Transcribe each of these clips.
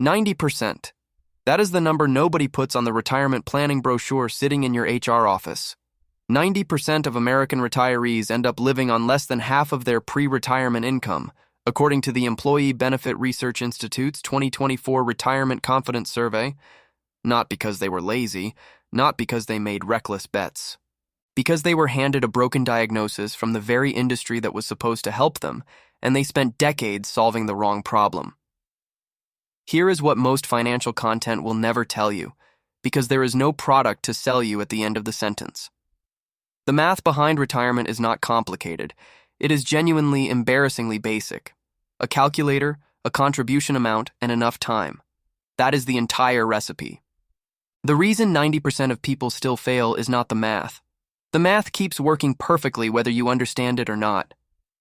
90%. That is the number nobody puts on the retirement planning brochure sitting in your HR office. 90% of American retirees end up living on less than half of their pre-retirement income, according to the Employee Benefit Research Institute's 2024 Retirement Confidence Survey. Not because they were lazy, not because they made reckless bets. Because they were handed a broken diagnosis from the very industry that was supposed to help them, and they spent decades solving the wrong problem. Here is what most financial content will never tell you, because there is no product to sell you at the end of the sentence. The math behind retirement is not complicated. It is genuinely embarrassingly basic. A calculator, a contribution amount, and enough time. That is the entire recipe. The reason 90% of people still fail is not the math. The math keeps working perfectly whether you understand it or not.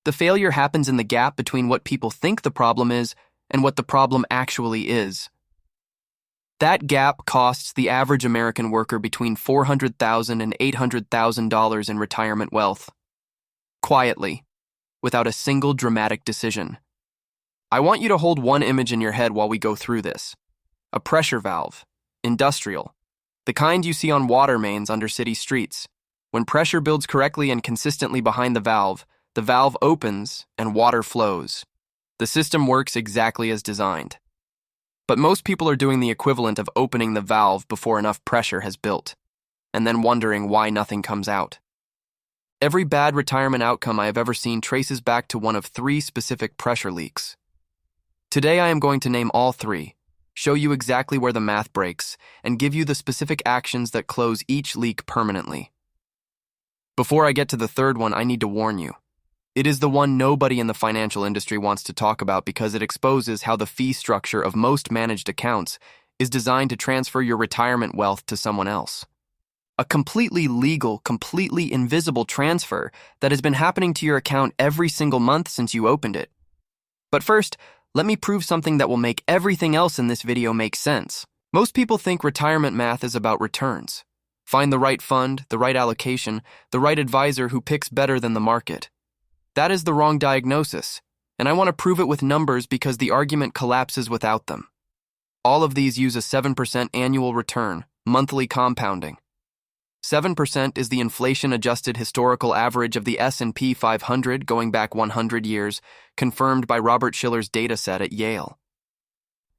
The failure happens in the gap between what people think the problem is and what the problem actually is. That gap costs the average American worker between $400,000 and $800,000 in retirement wealth. Quietly, without a single dramatic decision. I want you to hold one image in your head while we go through this. A pressure valve, industrial, the kind you see on water mains under city streets. When pressure builds correctly and consistently behind the valve opens and water flows. The system works exactly as designed. But most people are doing the equivalent of opening the valve before enough pressure has built, and then wondering why nothing comes out. Every bad retirement outcome I have ever seen traces back to one of 3 specific pressure leaks. Today I am going to name all 3, show you exactly where the math breaks, and give you the specific actions that close each leak permanently. Before I get to the third one, I need to warn you. It is the one nobody in the financial industry wants to talk about because it exposes how the fee structure of most managed accounts is designed to transfer your retirement wealth to someone else. A completely legal, completely invisible transfer that has been happening to your account every single month since you opened it. But first, let me prove something that will make everything else in this video make sense. Most people think retirement math is about returns. Find the right fund, the right allocation, the right advisor who picks better than the market. That is the wrong diagnosis, and I want to prove it with numbers because the argument collapses without them. All of these use a 7% annual return, monthly compounding. 7% is the inflation-adjusted historical average of the S&P 500 going back 100 years, confirmed by Robert Shiller's dataset at Yale.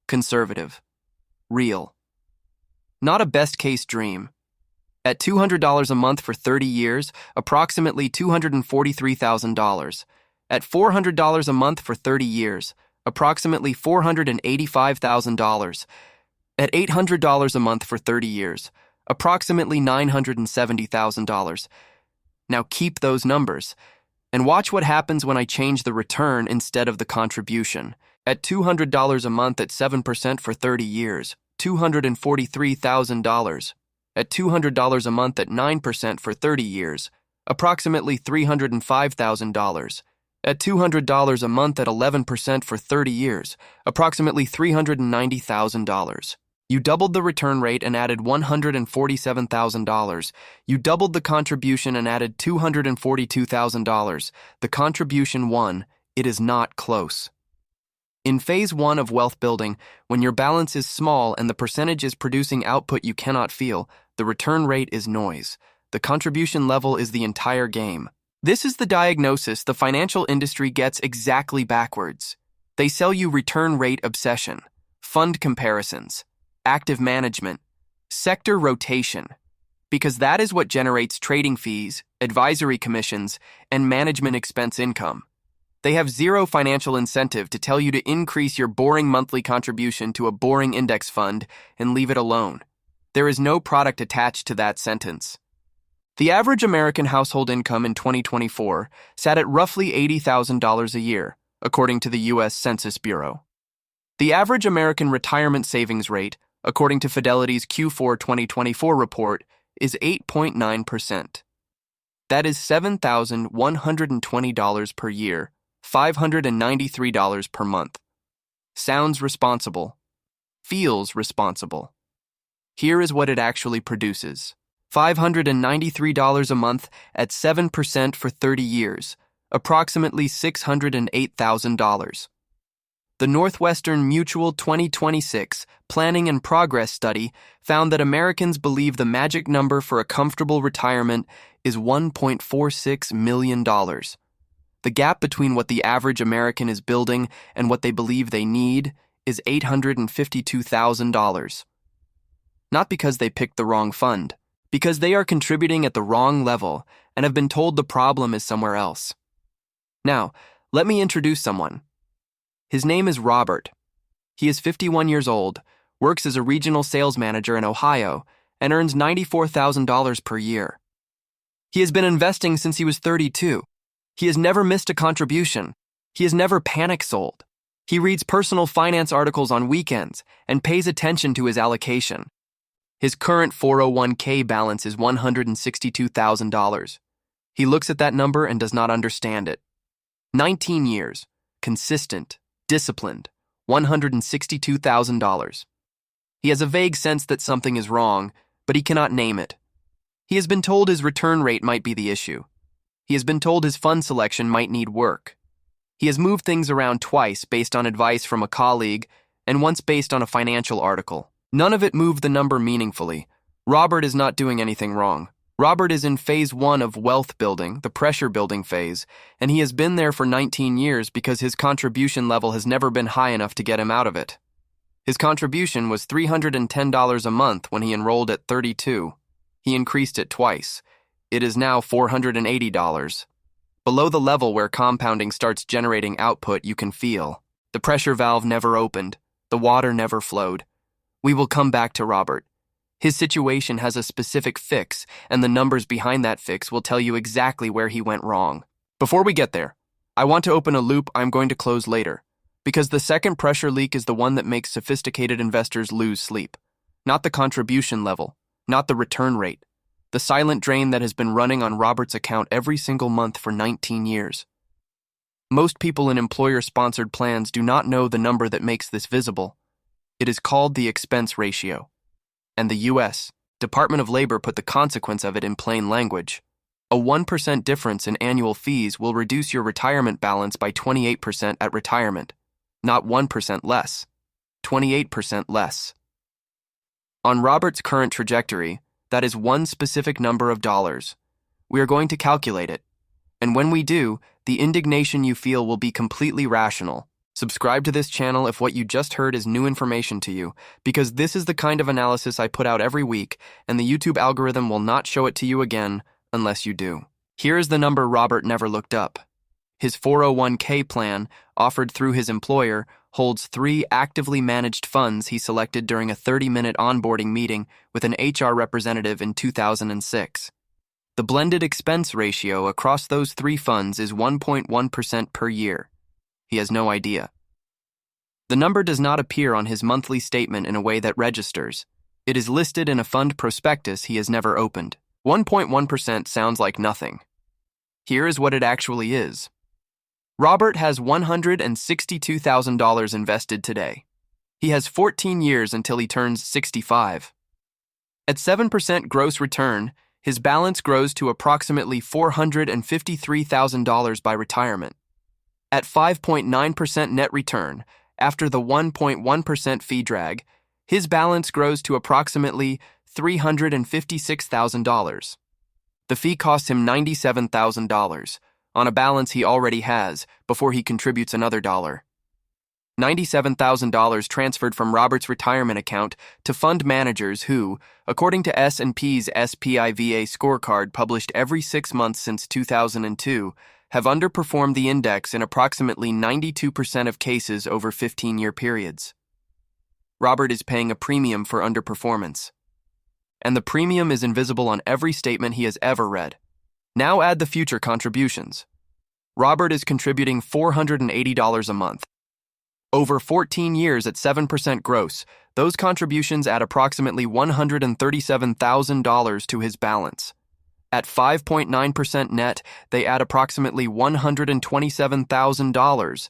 Conservative. Real. Not a best-case dream. At $200 a month for 30 years, approximately $243,000. At $400 a month for 30 years, approximately $485,000. At $800 a month for 30 years, approximately $970,000. Now keep those numbers, and watch what happens when I change the return instead of the contribution. At $200 a month at 7% for 30 years, $243,000. At $200 a month at 9% for 30 years, approximately $305,000. At $200 a month at 11% for 30 years, approximately $390,000. You doubled the return rate and added $147,000. You doubled the contribution and added $242,000. The contribution won. It is not close. In phase 1 of wealth building, when your balance is small and the percentage is producing output you cannot feel, the return rate is noise. The contribution level is the entire game. This is the diagnosis the financial industry gets exactly backwards. They sell you return rate obsession, fund comparisons, active management, sector rotation, because that is what generates trading fees, advisory commissions, and management expense income. They have zero financial incentive to tell you to increase your boring monthly contribution to a boring index fund and leave it alone. There is no product attached to that sentence. The average American household income in 2024 sat at roughly $80,000 a year, according to the U.S. Census Bureau. The average American retirement savings rate, according to Fidelity's Q4 2024 report, is 8.9%. That is $7,120 per year, $593 per month. Sounds responsible. Feels responsible. Here is what it actually produces. $593 a month at 7% for 30 years, approximately $608,000. The Northwestern Mutual 2026 Planning and Progress Study found that Americans believe the magic number for a comfortable retirement is $1.46 million. The gap between what the average American is building and what they believe they need is $852,000. Not because they picked the wrong fund, because they are contributing at the wrong level and have been told the problem is somewhere else. Now, let me introduce someone. His name is Robert. He is 51 years old, works as a regional sales manager in Ohio, and earns $94,000 per year. He has been investing since he was 32. He has never missed a contribution. He has never panic sold. He reads personal finance articles on weekends and pays attention to his allocation. His current 401k balance is $162,000. He looks at that number and does not understand it. 19 years, consistent, disciplined, $162,000. He has a vague sense that something is wrong, but he cannot name it. He has been told his return rate might be the issue. He has been told his fund selection might need work. He has moved things around twice based on advice from a colleague and once based on a financial article. None of it moved the number meaningfully. Robert is not doing anything wrong. Robert is in phase 1 of wealth building, the pressure building phase, and he has been there for 19 years because his contribution level has never been high enough to get him out of it. His contribution was $310 a month when he enrolled at 32. He increased it twice. It is now $480. Below the level where compounding starts generating output, you can feel. The pressure valve never opened. The water never flowed. We will come back to Robert. His situation has a specific fix, and the numbers behind that fix will tell you exactly where he went wrong. Before we get there, I want to open a loop I'm going to close later, because the second pressure leak is the one that makes sophisticated investors lose sleep. Not the contribution level, not the return rate, the silent drain that has been running on Robert's account every single month for 19 years. Most people in employer-sponsored plans do not know the number that makes this visible. It is called the expense ratio. And the U.S. Department of Labor put the consequence of it in plain language. A 1% difference in annual fees will reduce your retirement balance by 28% at retirement. Not 1% less. 28% less. On Robert's current trajectory, that is one specific number of dollars. We are going to calculate it. And when we do, the indignation you feel will be completely rational. Subscribe to this channel if what you just heard is new information to you, because this is the kind of analysis I put out every week, and the YouTube algorithm will not show it to you again unless you do. Here is the number Robert never looked up. His 401k plan, offered through his employer, holds 3 actively managed funds he selected during a 30-minute onboarding meeting with an HR representative in 2006. The blended expense ratio across those 3 funds is 1.1% per year. He has no idea. The number does not appear on his monthly statement in a way that registers. It is listed in a fund prospectus he has never opened. 1.1% sounds like nothing. Here is what it actually is. Robert has $162,000 invested today. He has 14 years until he turns 65. At 7% gross return, his balance grows to approximately $453,000 by retirement. At 5.9% net return, after the 1.1% fee drag, his balance grows to approximately $356,000. The fee costs him $97,000 on a balance he already has before he contributes another dollar. $97,000 transferred from Robert's retirement account to fund managers who, according to S&P's SPIVA scorecard published every 6 months since 2002, have underperformed the index in approximately 92% of cases over 15-year periods. Robert is paying a premium for underperformance. And the premium is invisible on every statement he has ever read. Now add the future contributions. Robert is contributing $480 a month. Over 14 years at 7% gross, those contributions add approximately $137,000 to his balance. At 5.9% net, they add approximately $127,000.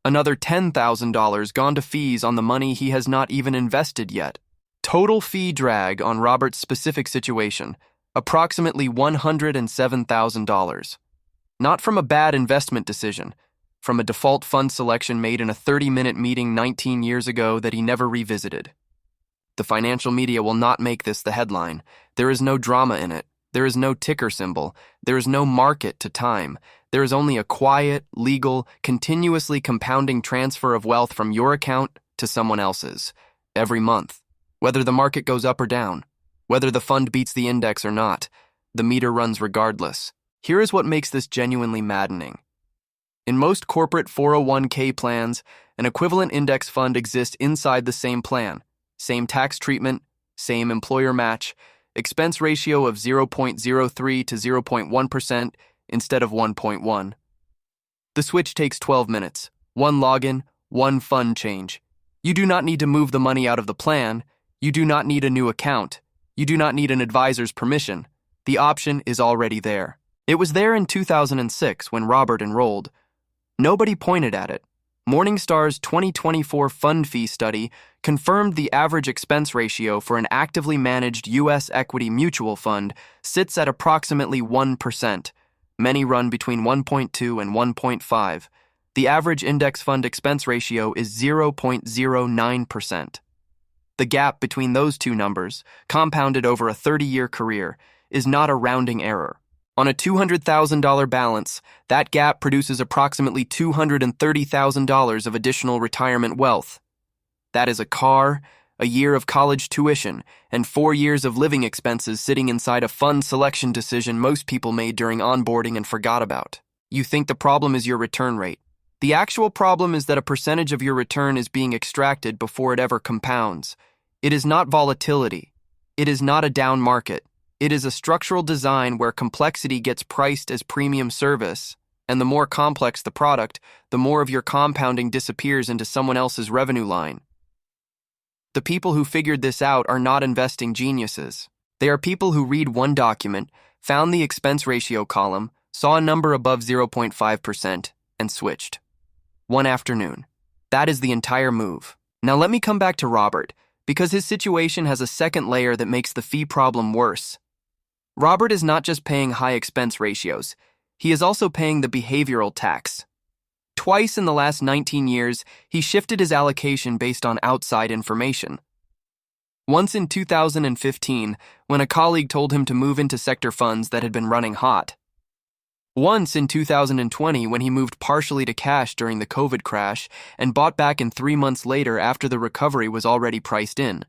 Another $10,000 gone to fees on the money he has not even invested yet. Total fee drag on Robert's specific situation, approximately $107,000. Not from a bad investment decision, from a default fund selection made in a 30-minute meeting 19 years ago that he never revisited. The financial media will not make this the headline. There is no drama in it. There is no ticker symbol. There is no market to time. There is only a quiet, legal, continuously compounding transfer of wealth from your account to someone else's, every month. Whether the market goes up or down, whether the fund beats the index or not, the meter runs regardless. Here is what makes this genuinely maddening. In most corporate 401k plans, an equivalent index fund exists inside the same plan, same tax treatment, same employer match, expense ratio of 0.03 to 0.1% instead of 1.1. The switch takes 12 minutes, one login, one fund change. You do not need to move the money out of the plan. You do not need a new account. You do not need an advisor's permission. The option is already there. It was there in 2006 when Robert enrolled. Nobody pointed at it. Morningstar's 2024 fund fee study confirmed the average expense ratio for an actively managed U.S. equity mutual fund sits at approximately 1%. Many run between 1.2 and 1.5. The average index fund expense ratio is 0.09%. The gap between those two numbers, compounded over a 30-year career, is not a rounding error. On a $200,000 balance, that gap produces approximately $230,000 of additional retirement wealth. That is a car, a year of college tuition, and 4 years of living expenses sitting inside a fund selection decision most people made during onboarding and forgot about. You think the problem is your return rate. The actual problem is that a percentage of your return is being extracted before it ever compounds. It is not volatility. It is not a down market. It is a structural design where complexity gets priced as premium service, and the more complex the product, the more of your compounding disappears into someone else's revenue line. The people who figured this out are not investing geniuses. They are people who read one document, found the expense ratio column, saw a number above 0.5%, and switched. One afternoon. That is the entire move. Now let me come back to Robert, because his situation has a second layer that makes the fee problem worse. Robert is not just paying high expense ratios, he is also paying the behavioral tax. Twice in the last 19 years, he shifted his allocation based on outside information. Once in 2015, when a colleague told him to move into sector funds that had been running hot. Once in 2020, when he moved partially to cash during the COVID crash and bought back in 3 months later after the recovery was already priced in.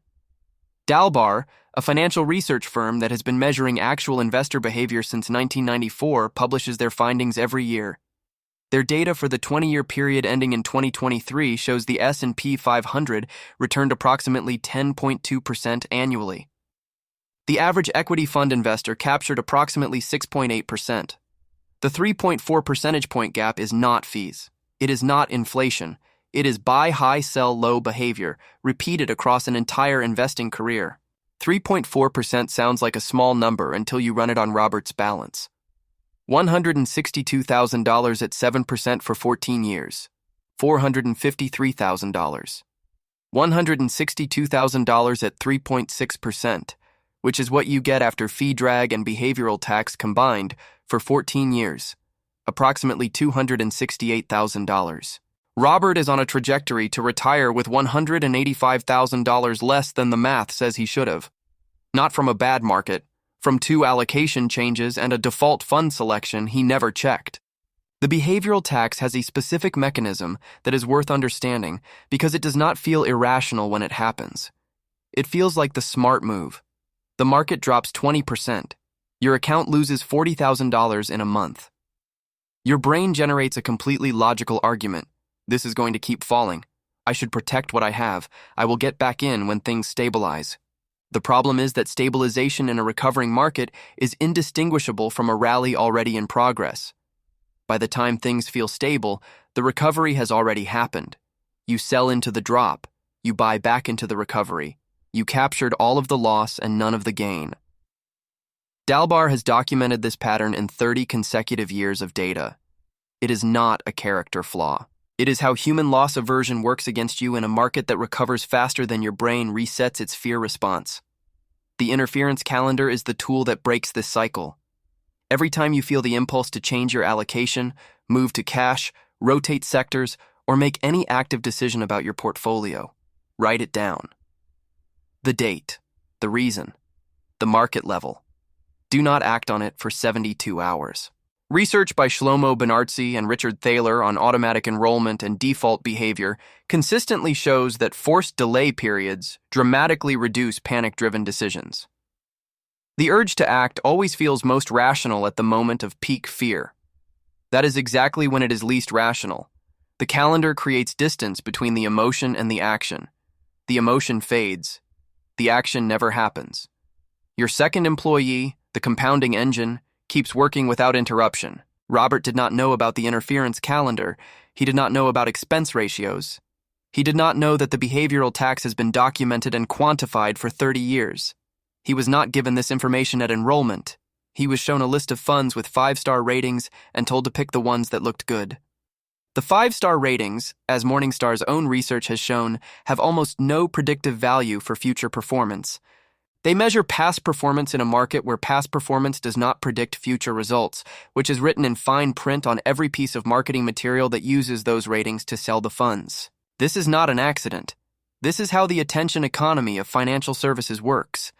Dalbar, a financial research firm that has been measuring actual investor behavior since 1994, publishes their findings every year. Their data for the 20-year period ending in 2023 shows the S&P 500 returned approximately 10.2% annually. The average equity fund investor captured approximately 6.8%. The 3.4 percentage point gap is not fees. It is not inflation. It is buy high, sell low behavior, repeated across an entire investing career. 3.4% sounds like a small number until you run it on Robert's balance. $162,000 at 7% for 14 years. $453,000. $162,000 at 3.6%, which is what you get after fee drag and behavioral tax combined for 14 years. Approximately $268,000. Robert is on a trajectory to retire with $185,000 less than the math says he should have. Not from a bad market, from 2 allocation changes and a default fund selection he never checked. The behavioral tax has a specific mechanism that is worth understanding because it does not feel irrational when it happens. It feels like the smart move. The market drops 20%. Your account loses $40,000 in a month. Your brain generates a completely logical argument. This is going to keep falling. I should protect what I have. I will get back in when things stabilize. The problem is that stabilization in a recovering market is indistinguishable from a rally already in progress. By the time things feel stable, the recovery has already happened. You sell into the drop. You buy back into the recovery. You captured all of the loss and none of the gain. Dalbar has documented this pattern in 30 consecutive years of data. It is not a character flaw. It is how human loss aversion works against you in a market that recovers faster than your brain resets its fear response. The interference calendar is the tool that breaks this cycle. Every time you feel the impulse to change your allocation, move to cash, rotate sectors, or make any active decision about your portfolio. Write it down. The date, the reason, the market level. Do not act on it for 72 hours. Research by Shlomo Benartzi and Richard Thaler on automatic enrollment and default behavior consistently shows that forced delay periods dramatically reduce panic-driven decisions. The urge to act always feels most rational at the moment of peak fear. That is exactly when it is least rational. The calendar creates distance between the emotion and the action. The emotion fades. The action never happens. Your second employee, the compounding engine, keeps working without interruption. Robert did not know about the interference calendar. He did not know about expense ratios. He did not know that the behavioral tax has been documented and quantified for 30 years. He was not given this information at enrollment. He was shown a list of funds with 5-star ratings and told to pick the ones that looked good. The 5-star ratings, as Morningstar's own research has shown, have almost no predictive value for future performance. They measure past performance in a market where past performance does not predict future results, which is written in fine print on every piece of marketing material that uses those ratings to sell the funds. This is not an accident. This is how the attention economy of financial services works.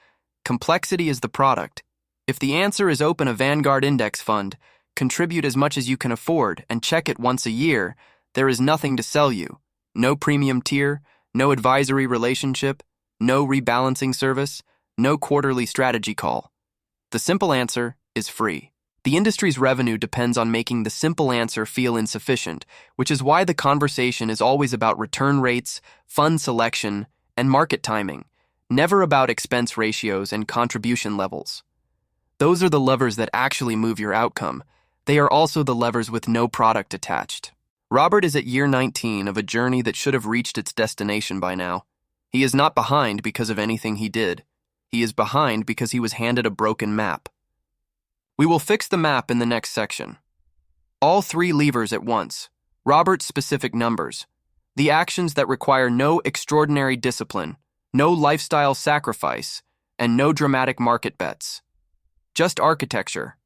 Complexity is the product. If the answer is open a Vanguard index fund, contribute as much as you can afford, and check it once a year, there is nothing to sell you. No premium tier, no advisory relationship, no rebalancing service, no quarterly strategy call. The simple answer is free. The industry's revenue depends on making the simple answer feel insufficient, which is why the conversation is always about return rates, fund selection, and market timing, never about expense ratios and contribution levels. Those are the levers that actually move your outcome. They are also the levers with no product attached. Robert is at year 19 of a journey that should have reached its destination by now. He is not behind because of anything he did. He is behind because he was handed a broken map. We will fix the map in the next section. All 3 levers at once. Robert's specific numbers. The actions that require no extraordinary discipline, no lifestyle sacrifice, and no dramatic market bets. Just architecture.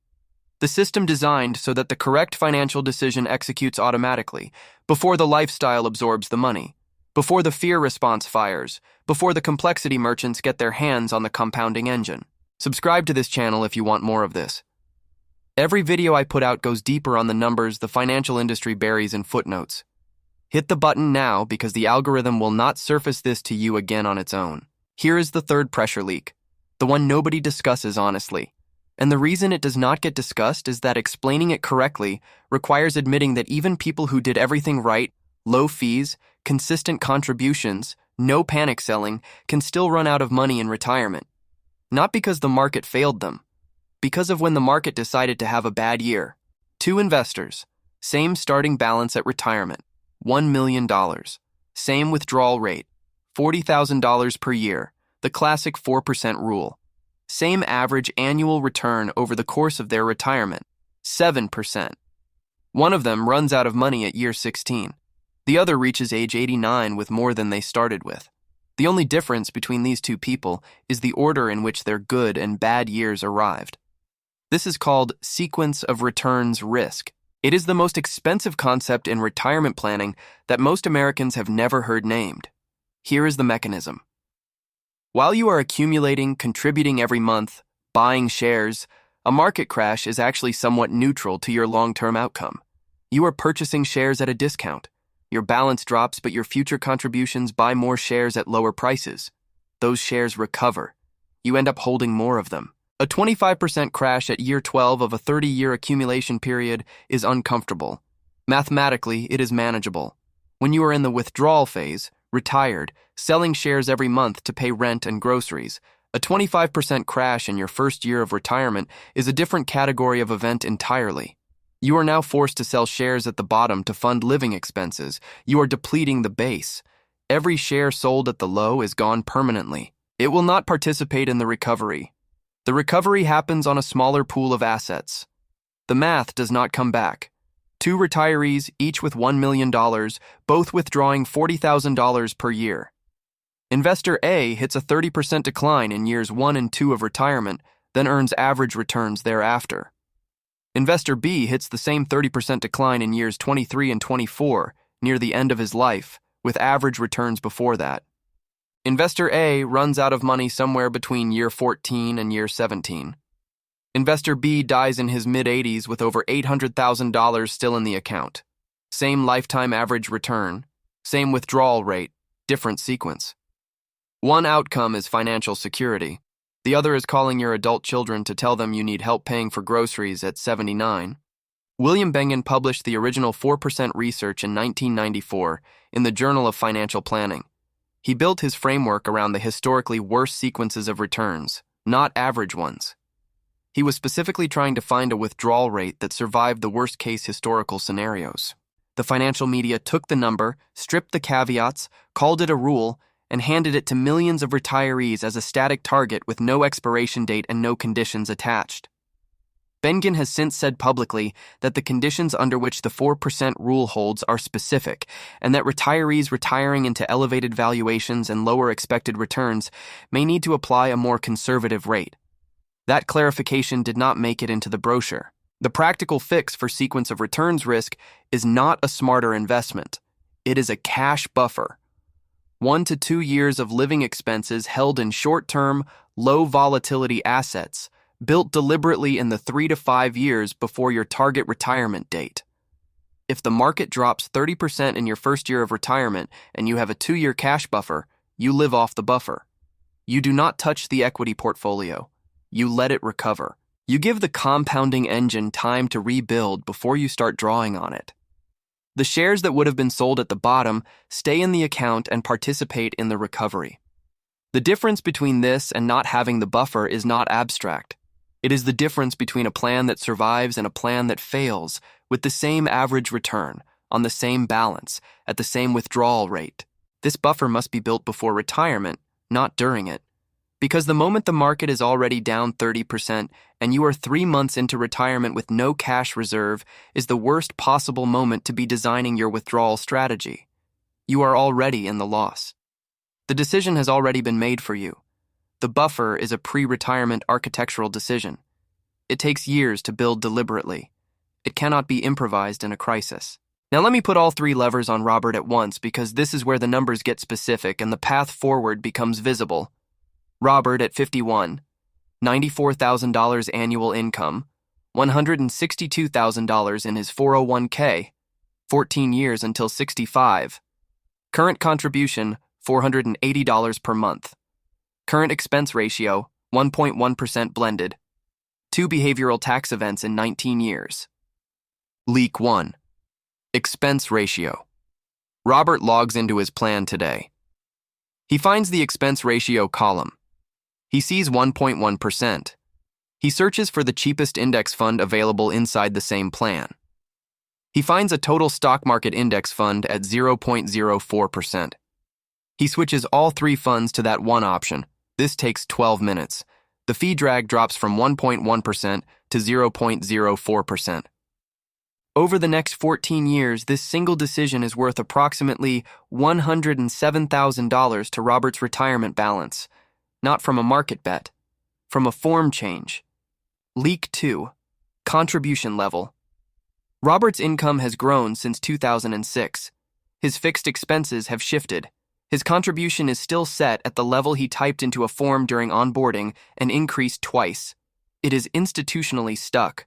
The system designed so that the correct financial decision executes automatically, before the lifestyle absorbs the money, before the fear response fires, before the complexity merchants get their hands on the compounding engine. Subscribe to this channel if you want more of this. Every video I put out goes deeper on the numbers the financial industry buries in footnotes. Hit the button now because the algorithm will not surface this to you again on its own. Here is the third pressure leak, the one nobody discusses honestly. And the reason it does not get discussed is that explaining it correctly requires admitting that even people who did everything right, low fees, consistent contributions, no panic selling, can still run out of money in retirement. Not because the market failed them, because of when the market decided to have a bad year. 2 investors, same starting balance at retirement, $1 million, same withdrawal rate, $40,000 per year, the classic 4% rule. Same average annual return over the course of their retirement, 7%. One of them runs out of money at year 16. The other reaches age 89 with more than they started with. The only difference between these 2 people is the order in which their good and bad years arrived. This is called sequence of returns risk. It is the most expensive concept in retirement planning that most Americans have never heard named. Here is the mechanism. While you are accumulating, contributing every month, buying shares, a market crash is actually somewhat neutral to your long-term outcome. You are purchasing shares at a discount. Your balance drops, but your future contributions buy more shares at lower prices. Those shares recover. You end up holding more of them. A 25% crash at year 12 of a 30-year accumulation period is uncomfortable. Mathematically, it is manageable. When you are in the withdrawal phase, retired, selling shares every month to pay rent and groceries, a 25% crash in your first year of retirement is a different category of event entirely. You are now forced to sell shares at the bottom to fund living expenses. You are depleting the base. Every share sold at the low is gone permanently. It will not participate in the recovery. The recovery happens on a smaller pool of assets. The math does not come back. 2 retirees, each with $1 million, both withdrawing $40,000 per year. Investor A hits a 30% decline in years 1 and 2 of retirement, then earns average returns thereafter. Investor B hits the same 30% decline in years 23 and 24, near the end of his life, with average returns before that. Investor A runs out of money somewhere between year 14 and year 17. Investor B dies in his mid-80s with over $800,000 still in the account. Same lifetime average return, same withdrawal rate, different sequence. One outcome is financial security. The other is calling your adult children to tell them you need help paying for groceries at 79. William Bengen published the original 4% research in 1994 in the Journal of Financial Planning. He built his framework around the historically worst sequences of returns, not average ones. He was specifically trying to find a withdrawal rate that survived the worst-case historical scenarios. The financial media took the number, stripped the caveats, called it a rule, and handed it to millions of retirees as a static target with no expiration date and no conditions attached. Bengen has since said publicly that the conditions under which the 4% rule holds are specific, and that retirees retiring into elevated valuations and lower expected returns may need to apply a more conservative rate. That clarification did not make it into the brochure. The practical fix for sequence of returns risk is not a smarter investment. It is a cash buffer. 1 to 2 years of living expenses held in short-term, low-volatility assets, built deliberately in the 3 to 5 years before your target retirement date. If the market drops 30% in your first year of retirement and you have a 2-year cash buffer, you live off the buffer. You do not touch the equity portfolio. You let it recover. You give the compounding engine time to rebuild before you start drawing on it. The shares that would have been sold at the bottom stay in the account and participate in the recovery. The difference between this and not having the buffer is not abstract. It is the difference between a plan that survives and a plan that fails, with the same average return, on the same balance, at the same withdrawal rate. This buffer must be built before retirement, not during it. Because the moment the market is already down 30% and you are 3 months into retirement with no cash reserve is the worst possible moment to be designing your withdrawal strategy. You are already in the loss. The decision has already been made for you. The buffer is a pre-retirement architectural decision. It takes years to build deliberately. It cannot be improvised in a crisis. Now let me put all 3 levers on Robert at once because this is where the numbers get specific and the path forward becomes visible. Robert at 51, $94,000 annual income, $162,000 in his 401k, 14 years until 65. Current contribution, $480 per month. Current expense ratio, 1.1% blended. 2 behavioral tax events in 19 years. Leak 1. Expense ratio. Robert logs into his plan today. He finds the expense ratio column. He sees 1.1%. He searches for the cheapest index fund available inside the same plan. He finds a total stock market index fund at 0.04%. He switches all 3 funds to that one option. This takes 12 minutes. The fee drag drops from 1.1% to 0.04%. Over the next 14 years, this single decision is worth approximately $107,000 to Robert's retirement balance. Not from a market bet, from a form change. Leak 2. Contribution level. Robert's income has grown since 2006. His fixed expenses have shifted. His contribution is still set at the level he typed into a form during onboarding and increased twice. It is institutionally stuck.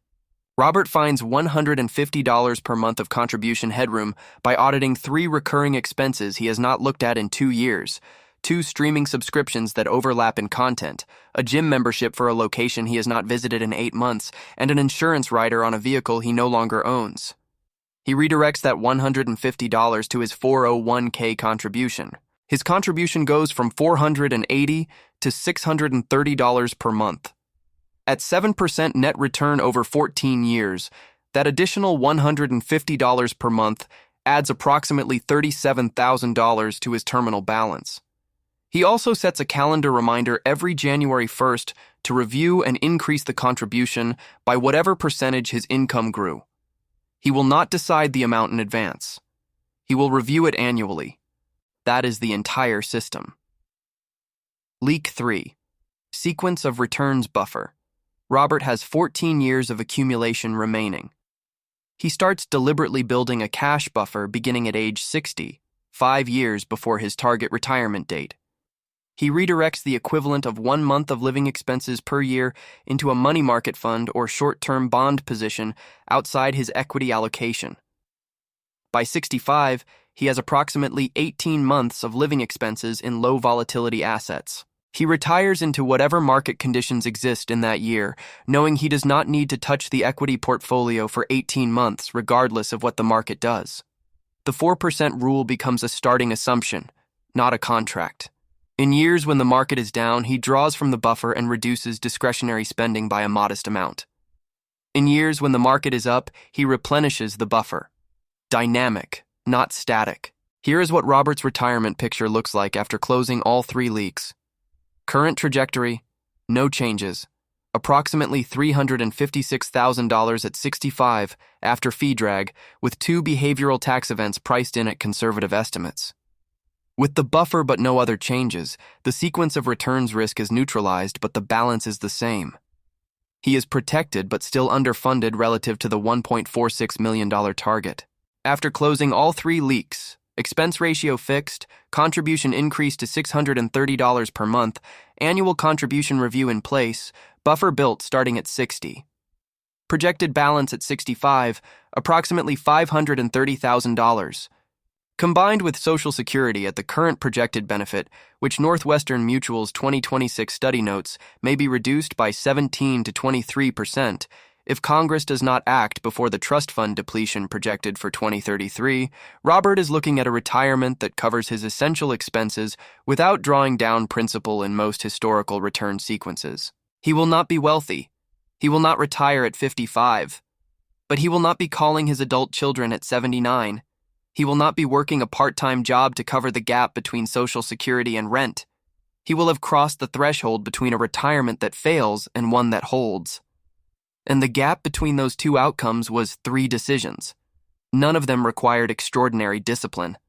Robert finds $150 per month of contribution headroom by auditing 3 recurring expenses he has not looked at in 2 years. 2 streaming subscriptions that overlap in content, a gym membership for a location he has not visited in 8 months, and an insurance rider on a vehicle he no longer owns. He redirects that $150 to his 401k contribution. His contribution goes from $480 to $630 per month. At 7% net return over 14 years, that additional $150 per month adds approximately $37,000 to his terminal balance. He also sets a calendar reminder every January 1st to review and increase the contribution by whatever percentage his income grew. He will not decide the amount in advance. He will review it annually. That is the entire system. Leak 3. Sequence of returns buffer. Robert has 14 years of accumulation remaining. He starts deliberately building a cash buffer beginning at age 60, 5 years before his target retirement date. He redirects the equivalent of 1 month of living expenses per year into a money market fund or short-term bond position outside his equity allocation. By 65, he has approximately 18 months of living expenses in low-volatility assets. He retires into whatever market conditions exist in that year, knowing he does not need to touch the equity portfolio for 18 months regardless of what the market does. The 4% rule becomes a starting assumption, not a contract. In years when the market is down, he draws from the buffer and reduces discretionary spending by a modest amount. In years when the market is up, he replenishes the buffer. Dynamic, not static. Here is what Robert's retirement picture looks like after closing all 3 leaks. Current trajectory, no changes. Approximately $356,000 at 65 after fee drag, with 2 behavioral tax events priced in at conservative estimates. With the buffer but no other changes, the sequence of returns risk is neutralized, but the balance is the same. He is protected but still underfunded relative to the $1.46 million target. After closing all 3 leaks, expense ratio fixed, contribution increased to $630 per month, annual contribution review in place, buffer built starting at 60. Projected balance at 65, approximately $530,000. Combined with Social Security at the current projected benefit, which Northwestern Mutual's 2026 study notes may be reduced by 17 to 23%, if Congress does not act before the trust fund depletion projected for 2033, Robert is looking at a retirement that covers his essential expenses without drawing down principal in most historical return sequences. He will not be wealthy. He will not retire at 55. But he will not be calling his adult children at 79. He will not be working a part-time job to cover the gap between Social Security and rent. He will have crossed the threshold between a retirement that fails and one that holds. And the gap between those 2 outcomes was 3 decisions. None of them required extraordinary discipline.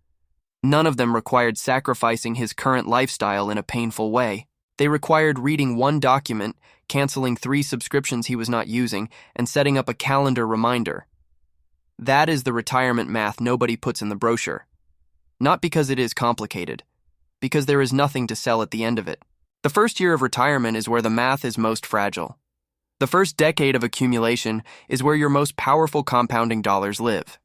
None of them required sacrificing his current lifestyle in a painful way. They required reading 1 document, canceling 3 subscriptions he was not using, and setting up a calendar reminder. That is the retirement math nobody puts in the brochure. Not because it is complicated, because there is nothing to sell at the end of it. The first year of retirement is where the math is most fragile. The first decade of accumulation is where your most powerful compounding dollars live.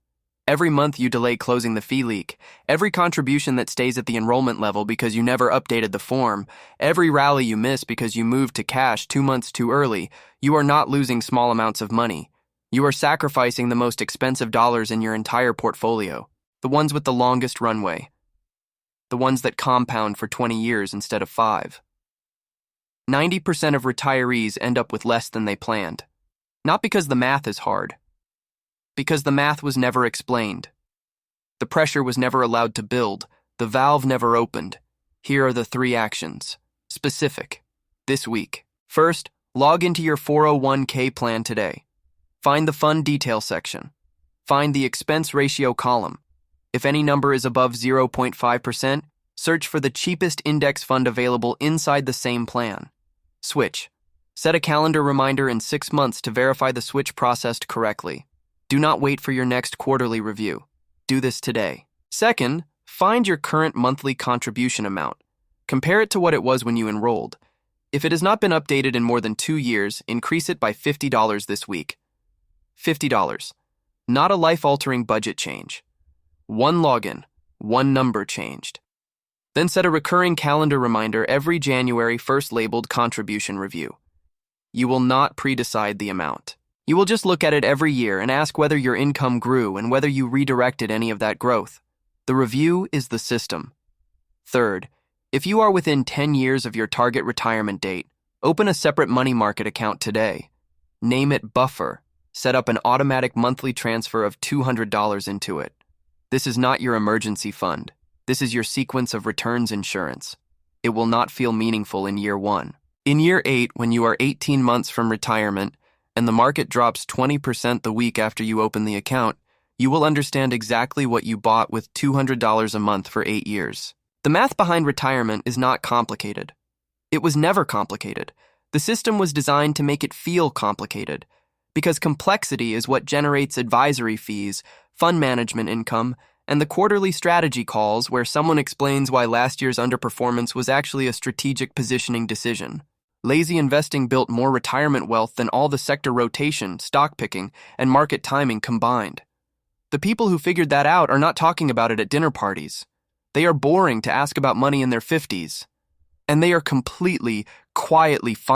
Every month you delay closing the fee leak, every contribution that stays at the enrollment level because you never updated the form, every rally you miss because you moved to cash 2 months too early, you are not losing small amounts of money. You are sacrificing the most expensive dollars in your entire portfolio, the ones with the longest runway, the ones that compound for 20 years instead of 5. 90% of retirees end up with less than they planned. Not because the math is hard, because the math was never explained. The pressure was never allowed to build, the valve never opened. Here are the 3 actions. Specific. This week. First, log into your 401k plan today. Find the fund detail section. Find the expense ratio column. If any number is above 0.5%, search for the cheapest index fund available inside the same plan. Switch. Set a calendar reminder in 6 months to verify the switch processed correctly. Do not wait for your next quarterly review. Do this today. Second, find your current monthly contribution amount. Compare it to what it was when you enrolled. If it has not been updated in more than 2 years, increase it by $50 this week. $50. Not a life-altering budget change. 1 login, 1 number changed. Then set a recurring calendar reminder every January 1st labeled contribution review. You will not pre-decide the amount. You will just look at it every year and ask whether your income grew and whether you redirected any of that growth. The review is the system. Third, if you are within 10 years of your target retirement date, open a separate money market account today. Name it Buffer. Set up an automatic monthly transfer of $200 into it. This is not your emergency fund. This is your sequence of returns insurance. It will not feel meaningful in year 1. In year 8, when you are 18 months from retirement, and the market drops 20% the week after you open the account, you will understand exactly what you bought with $200 a month for 8 years. The math behind retirement is not complicated. It was never complicated. The system was designed to make it feel complicated, because complexity is what generates advisory fees, fund management income, and the quarterly strategy calls where someone explains why last year's underperformance was actually a strategic positioning decision. Lazy investing built more retirement wealth than all the sector rotation, stock picking, and market timing combined. The people who figured that out are not talking about it at dinner parties. They are boring to ask about money in their 50s. And they are completely, quietly